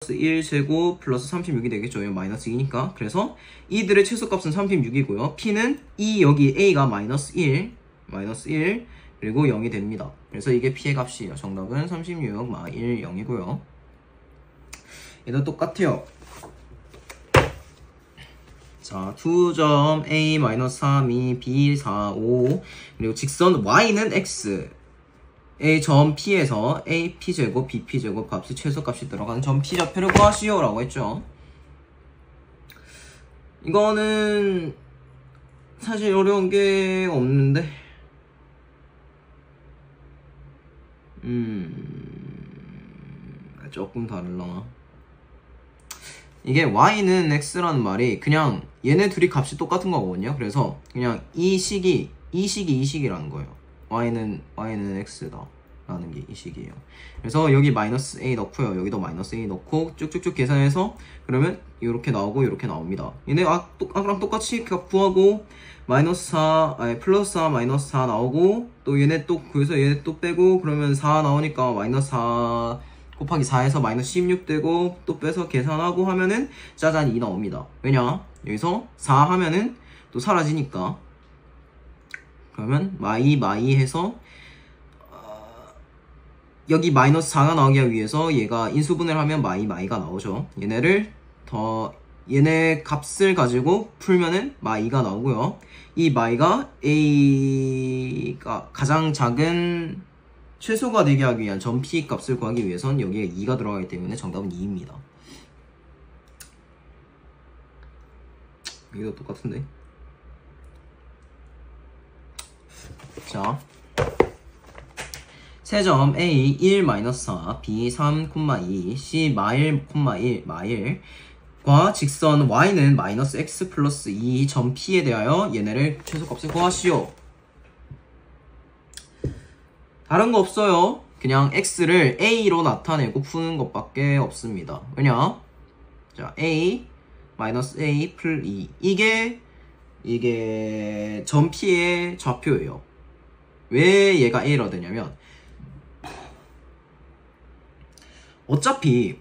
1제곱 플러스 36이 되겠죠. 마이너스 2니까. 그래서 이들의 최소값은 36이고요. P는 여기 A가 마이너스 1 그리고 0이 됩니다. 그래서 이게 P의 값이에요. 정답은 36 마 1 0이고요. 얘도 똑같아요. 자, 2점 A 마이너스 3, 2, B 4, 5 그리고 직선 Y는 X A 점 P에서 A P제곱, B P제곱 값이 최소값이 들어가는 점 P좌표를 구하시오 라고 했죠. 이거는 사실 어려운 게 없는데 조금 다르려나. 이게 Y는 X라는 말이 그냥 얘네 둘이 값이 똑같은 거거든요. 그래서 그냥 이 식이라는 거예요. Y는 X다 라는 게 이 식이에요. 그래서 여기 마이너스 A 넣고요. 여기도 마이너스 A 넣고 쭉쭉쭉 계산해서 그러면 이렇게 나오고 이렇게 나옵니다. 얘네 아까랑 똑같이 값 구하고 마이너스 4, 플러스 4, 마이너스 4 나오고 또 얘네 또 그래서 얘네 또 빼고 그러면 4 나오니까 마이너스 4 곱하기 4에서 마이너스 16 되고 또 빼서 계산하고 하면은 짜잔 2 나옵니다. 왜냐? 여기서 4 하면은 또 사라지니까. 그러면 마이 해서 여기 마이너스 4가 나오기 위해서 얘가 인수분해를 하면 마이가 나오죠. 얘네 값을 가지고 풀면은 마이가 나오고요. 이 마이가 A가 가장 작은 최소가 되게 하기 위한 점 P 값을 구하기 위해선 여기에 2가 들어가기 때문에 정답은 2입니다. 여기도 똑같은데. 자, 세점 A 1-4, B 3,2, C 마일, 과 직선 Y는 마이너스 X 플러스 2 점 P에 대하여 얘네를 최소값을 구하시오. 다른 거 없어요. 그냥 X를 A로 나타내고 푸는 것밖에 없습니다. 왜냐? 자, A 마이너스 A 풀 2 이게 점 P의 좌표예요. 왜 얘가 A라 되냐면 어차피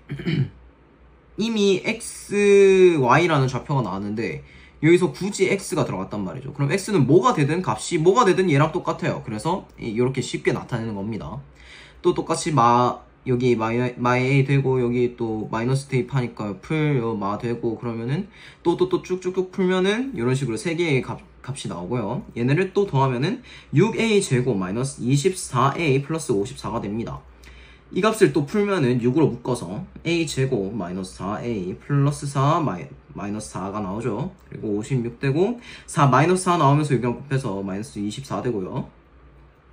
이미 XY라는 좌표가 나왔는데 여기서 굳이 X가 들어갔단 말이죠. 그럼 X는 뭐가 되든 값이 뭐가 되든 얘랑 똑같아요. 그래서 이렇게 쉽게 나타내는 겁니다. 또 똑같이 여기 마이 A 되고 여기 또 마이너스 대입하니까 마 되고 그러면은 또 쭉쭉쭉 풀면은 이런 식으로 세 개의 값이 나오고요. 얘네를 또 더하면은 6A 제곱 마이너스 24A 플러스 54가 됩니다. 이 값을 또 풀면은 6으로 묶어서 A 제곱 마이너스 4A 플러스 4 마이너스 4가 나오죠. 그리고 56 되고 4 마이너스 4 나오면서 6이랑 곱해서 마이너스 24 되고요.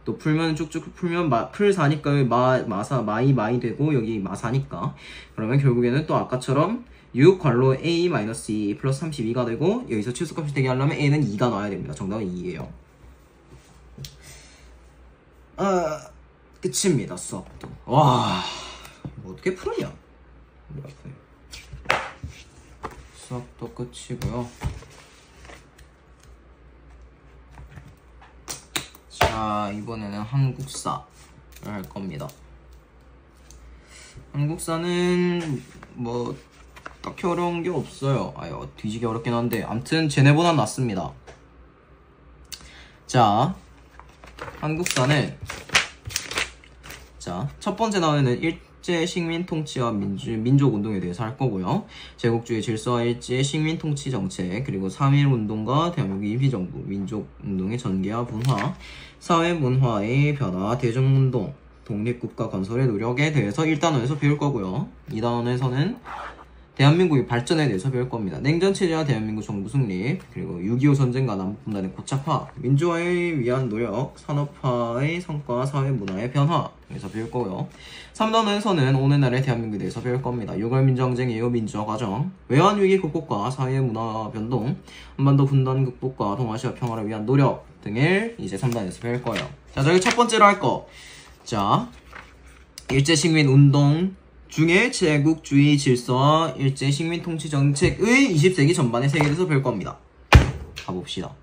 또 풀면 쭉쭉 풀면 풀 4니까 마이 되고 여기 마 4니까 그러면 결국에는 또 아까처럼 6 괄호 A 마이너스 2 플러스 32가 되고 여기서 최소값이 되게 하려면 A는 2가 나와야 됩니다. 정답은 2예요. 끝입니다. 수업도. 와, 뭐 어떻게 풀었냐? 수업도 끝이고요. 자, 이번에는 한국사를 할 겁니다. 한국사는 뭐 딱히 어려운 게 없어요. 뒤지게 어렵긴 한데 암튼 쟤네보다 낫습니다. 자, 한국사는 자, 첫 번째 나오는 일제 식민 통치와 민족 운동에 대해서 할 거고요. 제국주의 질서와 일제 식민 통치 정책, 그리고 3.1 운동과 대한민국 임시정부, 민족 운동의 전개와 분화, 사회 문화의 변화, 대중운동, 독립국가 건설의 노력에 대해서 1단원에서 배울 거고요. 2단원에서는 대한민국의 발전에 대해서 배울 겁니다. 냉전체제와 대한민국 정부 승리, 그리고 6.25 전쟁과 남북분단의 고착화, 민주화에 위한 노력, 산업화의 성과, 사회문화의 변화 에서 배울 거고요. 3단원에서는 오늘날의 대한민국에 대해서 배울 겁니다. 6월 민주항쟁 이후 민주화 과정, 외환위기 극복과 사회문화 변동, 한반도 분단 극복과 동아시아 평화를 위한 노력 등을 이제 3단원에서 배울 거예요. 자, 저희 첫 번째로 할 거. 자, 일제 식민 운동 중에 제국주의 질서와 일제 식민 통치 정책의 20세기 전반의 세계에서 배울 겁니다. 가봅시다.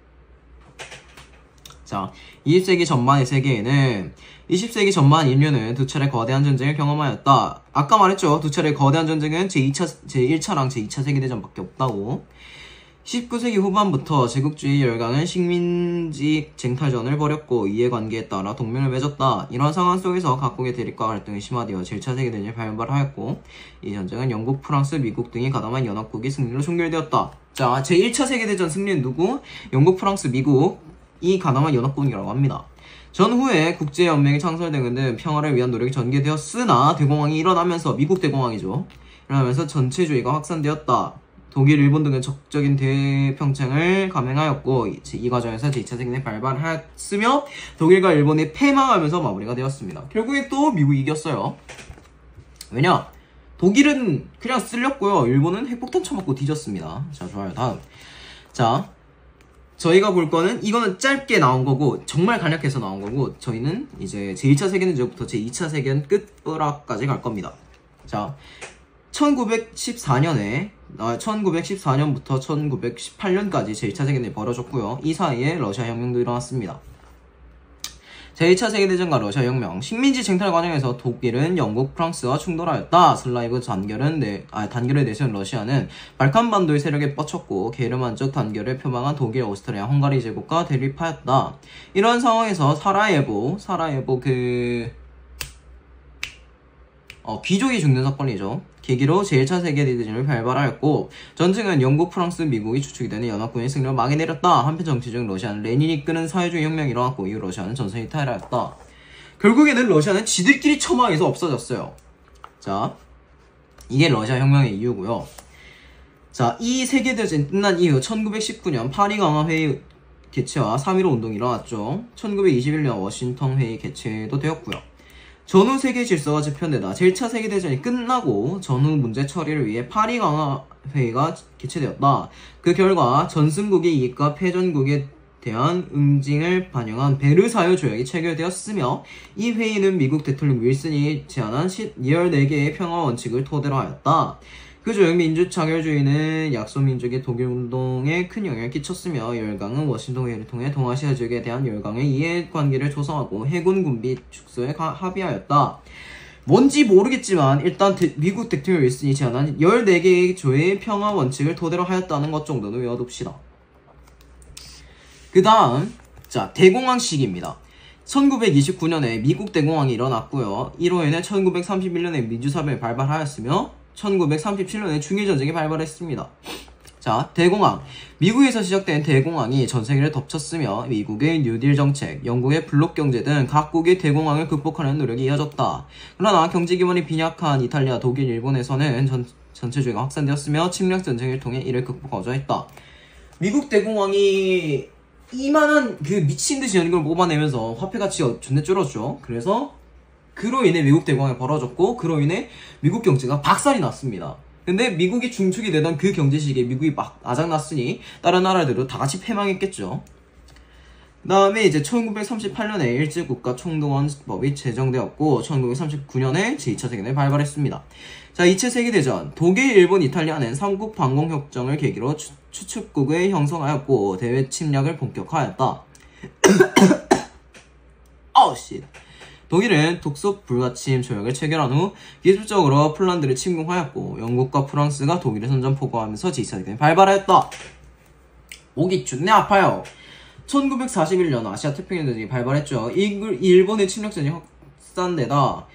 자, 20세기 전반의 세계에는 20세기 전반 인류는 두 차례 거대한 전쟁을 경험하였다. 아까 말했죠. 두 차례 거대한 전쟁은 제1차랑 제2차 세계대전밖에 없다고. 19세기 후반부터 제국주의 열강은 식민지 쟁탈전을 벌였고 이해관계에 따라 동맹을 맺었다. 이러한 상황 속에서 각국의 대립과 갈등이 심화되어 제1차 세계대전이 발발하였고 이 전쟁은 영국, 프랑스, 미국 등이 가담한 연합국의 승리로 종결되었다. 자, 제1차 세계대전 승리는 누구? 영국, 프랑스, 미국이 가담한 연합국이라고 합니다. 전후에 국제연맹이 창설된 등 평화를 위한 노력이 전개되었으나 대공황이 일어나면서 미국 대공황이죠. 일어나면서 전체주의가 확산되었다. 독일, 일본 등은 적극적인 대평창을 감행하였고 이 과정에서 제2차 세계대전이 발발하였으며 독일과 일본이 패망하면서 마무리가 되었습니다. 결국에 또 미국이 이겼어요. 왜냐? 독일은 그냥 쓸렸고요. 일본은 핵폭탄 쳐맞고 뒤졌습니다. 자, 좋아요. 다음. 자, 저희가 볼 거는 이거는 짧게 나온 거고 정말 간략해서 나온 거고 저희는 이제 제1차 세계대전부터 제2차 세계대전 끝부락까지 갈 겁니다. 자, 1914년부터 1918년까지 제1차 세계대전이 벌어졌고요. 이 사이에 러시아 혁명도 일어났습니다. 제2차 세계대전과 러시아 혁명, 식민지 쟁탈 과정에서 독일은 영국, 프랑스와 충돌하였다. 슬라브 단결을 내세운 러시아는 발칸반도의 세력에 뻗쳤고 게르만족 단결을 표방한 독일, 오스트리아, 헝가리 제국과 대립하였다. 이런 상황에서 사라예보 귀족이 죽는 사건이죠. 계기로 제1차 세계대전을 발발하였고 전쟁은 영국, 프랑스, 미국이 주축이 되는 연합군의 승리로 막이 내렸다. 한편 정치적인 러시아는 레닌이 이끄는 사회주의 혁명이 일어났고 이후 러시아는 전선이 탈하였다. 결국에는 러시아는 지들끼리 처망해서 없어졌어요. 자, 이게 러시아 혁명의 이유고요. 자, 이 세계대전이 끝난 이후 1919년 파리 강화 회의 개최와 3.15 운동이 일어났죠. 1921년 워싱턴 회의 개최도 되었고요. 전후 세계 질서가 재편되다 제1차 세계대전이 끝나고 전후 문제 처리를 위해 파리 강화 회의가 개최되었다. 그 결과 전승국의 이익과 패전국에 대한 응징을 반영한 베르사유 조약이 체결되었으며 이 회의는 미국 대통령 윌슨이 제안한 14개의 평화 원칙을 토대로 하였다. 그 중 민주차별주의는 약소민족의 독일운동에 큰 영향을 끼쳤으며 열강은 워싱턴 회의를 통해 동아시아 지역에 대한 열강의 이해관계를 조성하고 해군 군비 축소에 합의하였다. 뭔지 모르겠지만 일단 미국 대통령 윌슨이 제안한 14개의 조의 평화 원칙을 토대로 하였다는 것 정도는 외워둡시다. 그 다음, 자, 대공황 시기입니다. 1929년에 미국 대공황이 일어났고요. 이로 인해 1931년에 민주사변이 발발하였으며 1937년에 중일전쟁이 발발했습니다. 자, 대공황. 미국에서 시작된 대공황이 전 세계를 덮쳤으며 미국의 뉴딜 정책, 영국의 블록 경제 등 각국의 대공황을 극복하는 노력이 이어졌다. 그러나 경제 기반이 빈약한 이탈리아, 독일, 일본에서는 전체주의가 확산되었으며 침략 전쟁을 통해 이를 극복하고자 했다. 미국 대공황이 이만한 그 미친듯이 연금을 뽑아내면서 화폐가치가 존나 줄었죠. 그로 인해 미국 대공황이 벌어졌고 그로 인해 미국 경제가 박살이 났습니다. 근데 미국이 중축이 되던 그 경제 시기에 미국이 막 아작났으니 다른 나라들도 다 같이 패망했겠죠. 그 다음에 이제 1938년에 일제국가 총동원법이 제정되었고 1939년에 제2차 세계대전이 발발했습니다. 자, 2차 세계대전. 독일, 일본, 이탈리아는 삼국 방공협정을 계기로 추축국을 형성하였고 대외 침략을 본격화하였다. 씨. 독일은 독소 불가침 조약을 체결한 후 기술적으로 폴란드를 침공하였고 영국과 프랑스가 독일을 선전포고하면서 제2차 세계대전이 발발하였다. 목이 존나 아파요. 1941년 아시아 태평양전쟁이 발발했죠. 일본의 침략전이 확산되다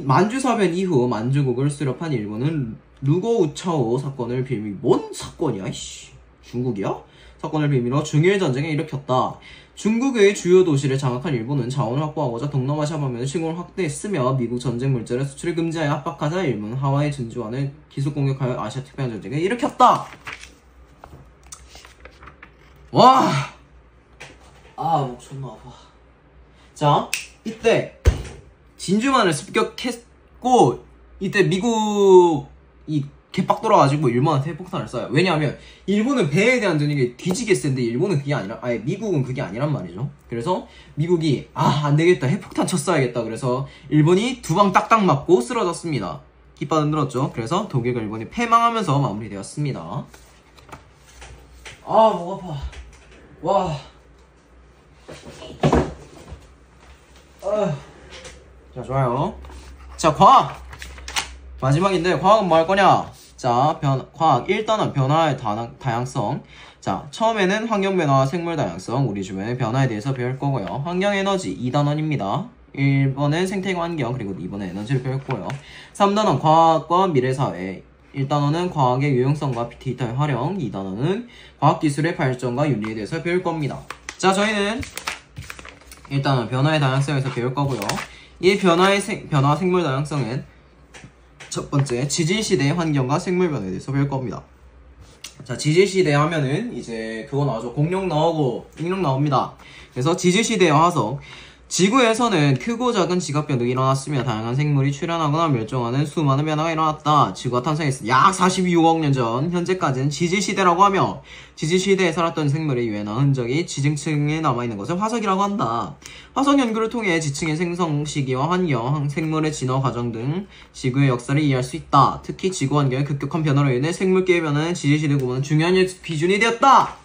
만주사변 이후 만주국을 수렵한 일본은 루고우차오 사건을 빌미 뭔 사건이야 이씨 중국이야? 사건을 빌미로 중일전쟁을 일으켰다. 중국의 주요 도시를 장악한 일본은 자원을 확보하고자 동남아시아 방면의 시공을 확대했으며 미국 전쟁 물자를 수출을 금지하여 압박하자 일본은 하와이 진주환을 기습 공격하여 아시아 태평양 전쟁을 일으켰다. 와, 목 존나 아파. 자, 이때 진주만을 습격했고 이때 미국이 개빡 돌아가지고 일본한테 핵폭탄을 쏴요. 왜냐하면 일본은 배에 대한 전쟁이 뒤지게 센데 일본은 그게 아니라 미국은 그게 아니란 말이죠. 그래서 미국이 안되겠다 핵폭탄 쳤어야겠다. 그래서 일본이 두 방 딱딱 맞고 쓰러졌습니다. 깃발 흔들었죠. 그래서 독일과 일본이 패망하면서 마무리되었습니다. 목 아파. 와. 자, 좋아요. 자, 과학! 마지막인데, 과학은 뭐 할 거냐? 자, 과학 1단원 변화의 다양성. 자, 처음에는 환경 변화와 생물 다양성, 우리 주변의 변화에 대해서 배울 거고요. 환경 에너지 2단원입니다. 1번은 생태 환경, 그리고 2번은 에너지를 배울 거고요. 3단원 과학과 미래 사회. 1단원은 과학의 유용성과 데이터의 활용, 2단원은 과학기술의 발전과 윤리에 대해서 배울 겁니다. 자, 저희는 일단은 변화의 다양성에서 배울 거고요. 이 변화 생물 다양성은 첫 번째, 지질시대의 환경과 생물 변화에 대해서 배울 겁니다. 자, 지질시대 하면은 이제 그거 나오죠. 공룡 나오고 익룡 나옵니다. 그래서 지질시대의 화석. 지구에서는 크고 작은 지각 변동이 일어났으며 다양한 생물이 출현하거나 멸종하는 수많은 변화가 일어났다. 지구가 탄생했을 약 42억 년 전, 현재까지는 지질시대라고 하며 지질시대에 살았던 생물의 유해나 흔적이 지층층에 남아있는 것을 화석이라고 한다. 화석 연구를 통해 지층의 생성 시기와 환경, 생물의 진화 과정 등 지구의 역사를 이해할 수 있다. 특히 지구 환경의 급격한 변화로 인해 생물계의 변화는 지질시대 구분은 중요한 기준이 되었다.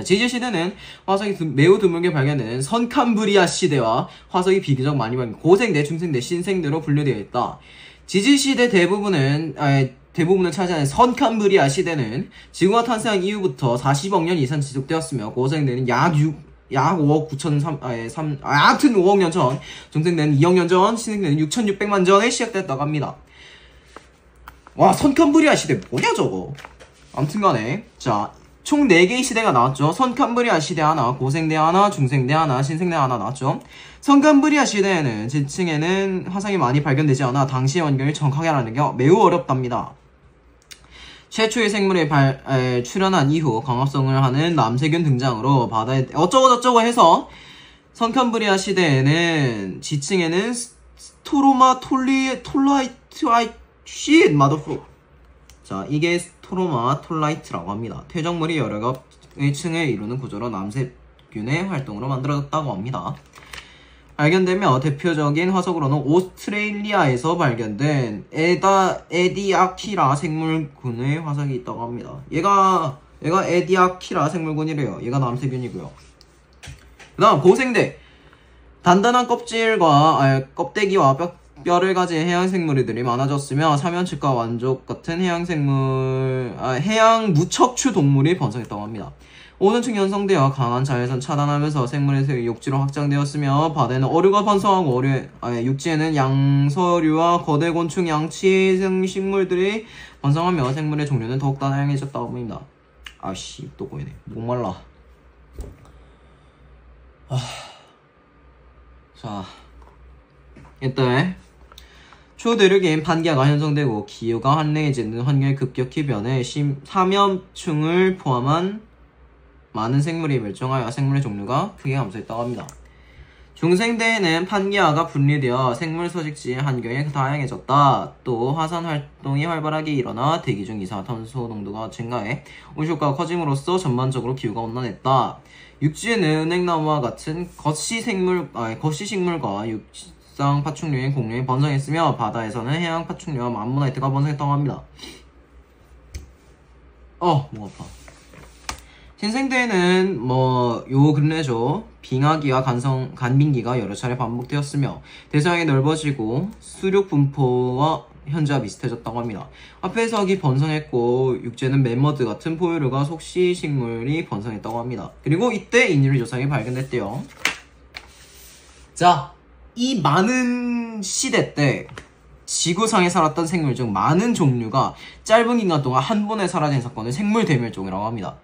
지질시대는 화석이 매우 드물게 발견되는 선캄브리아 시대와 화석이 비교적 많이 발견된 고생대, 중생대, 신생대로 분류되어 있다. 지질시대 대부분을 차지하는 선캄브리아 시대는 지구가 탄생한 이후부터 40억 년 이상 지속되었으며 고생대는 약 5억 9천 하여튼 5억 년 전, 중생대는 2억 년 전, 신생대는 6,600만 전에 시작됐다고 합니다. 와, 선캄브리아 시대 뭐냐 저거. 아무튼간에 자, 총 4개의 시대가 나왔죠. 선캄브리아 시대 하나, 고생대 하나, 중생대 하나, 신생대 하나 나왔죠. 선캄브리아 시대에는 지층에는 화석이 많이 발견되지 않아 당시의 환경을 정확하게 알아내는 게 매우 어렵답니다. 최초의 생물이 출현한 이후 광합성을 하는 남세균 등장으로 바다에 어쩌고저쩌고 해서 선캄브리아 시대에는 지층에는 스토로마 톨라이트 마더프. 자, 이게 스토로마 톨라이트라고 합니다. 퇴적물이 여러 개의 층을 이루는 구조로 남세균의 활동으로 만들어졌다고 합니다. 발견되며 대표적인 화석으로는 오스트레일리아에서 발견된 에디아키라 생물군의 화석이 있다고 합니다. 얘가 에디아키라 생물군이래요. 얘가 남세균이고요. 그 다음 고생대. 단단한 껍데기와 뼈를 가진 해양생물들이 많아졌으며 사면측과 완족 같은 해양 무척추 동물이 번성했다고 합니다. 오존층이 형성되어 강한 자외선 차단하면서 생물의 육지로 확장되었으며 바다에는 어류가 번성하고 육지에는 양서류와 거대 곤충, 양치 등 식물들이 번성하며 생물의 종류는 더욱더 다양해졌다고 합니다. 아씨, 또 보이네. 목말라. 자, 일단 초대륙인 판기아가 형성되고 기후가 한랭해지는 환경이 급격히 변해 사면충을 포함한 많은 생물이 멸종하여 생물의 종류가 크게 감소했다고 합니다. 중생대에는 판기아가 분리되어 생물 서식지 환경이 다양해졌다. 또 화산 활동이 활발하게 일어나 대기 중 이산화탄소 농도가 증가해 온실가가 커짐으로써 전반적으로 기후가 온난했다. 육지에는 은행나무와 같은 거시식물과 육상 파충류인 공룡이 번성했으며 바다에서는 해양 파충류와 암모나이트가 번성했다고 합니다. 목 아파. 신생대에는 요 근래죠. 빙하기와 간빙기가 여러 차례 반복되었으며 대서양이 넓어지고 수륙 분포와 현재와 비슷해졌다고 합니다. 화폐석이 번성했고 육지에는 멤머드 같은 포유류가 속시식물이 번성했다고 합니다. 그리고 이때 인류 조상이 발견됐대요. 자, 이 많은 시대 때 지구상에 살았던 생물 중 많은 종류가 짧은 기간 동안 한 번에 사라진 사건을 생물 대멸종이라고 합니다.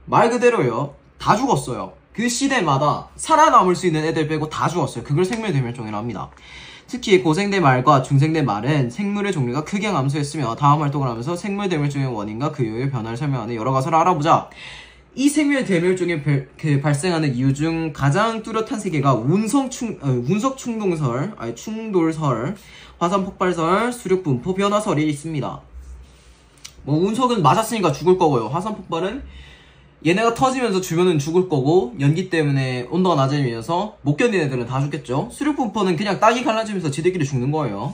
말 그대로요, 다 죽었어요. 그 시대마다 살아남을 수 있는 애들 빼고 다 죽었어요. 그걸 생물 대멸종이라고 합니다. 특히 고생대 말과 중생대 말은 생물의 종류가 크게 감소했으며 다음 활동을 하면서 생물 대멸종의 원인과 그 이후의 변화를 설명하는 여러 가설을 알아보자. 이 생물 대멸종이 발생하는 이유 중 가장 뚜렷한 세 개가 운석 충돌설, 화산 폭발설, 수륙 분포 변화설이 있습니다. 운석은 맞았으니까 죽을 거고요. 화산 폭발은 얘네가 터지면서 주변은 죽을 거고 연기 때문에 온도가 낮아지면서 못 견디는 애들은 다 죽겠죠. 수륙 분포는 그냥 땅이 갈라지면서 지들끼리 죽는 거예요.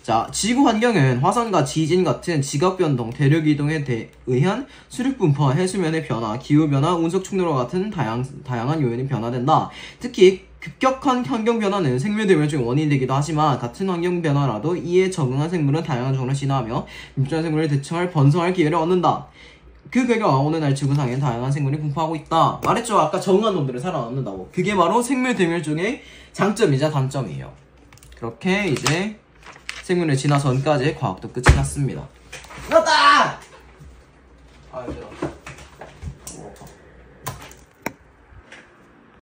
자, 지구 환경은 화산과 지진 같은 지각 변동, 대륙 이동에 의한 수륙 분포와 해수면의 변화, 기후 변화, 운석 충돌과 같은 다양한 요인이 변화된다. 특히 급격한 환경 변화는 생물 대멸종의 원인이 되기도 하지만 같은 환경 변화라도 이에 적응한 생물은 다양한 종을 진화하며 밉전한 생물을 대처할 번성할 기회를 얻는다. 그 결과 오늘날 지구상엔 다양한 생물이 분포하고 있다. 말했죠, 아까 적응한 놈들은 살아남는다고. 그게 바로 생물 대멸종의 장점이자 단점이에요. 그렇게 이제 생물의 진화 전까지 과학도 끝이 났습니다. 끝났다!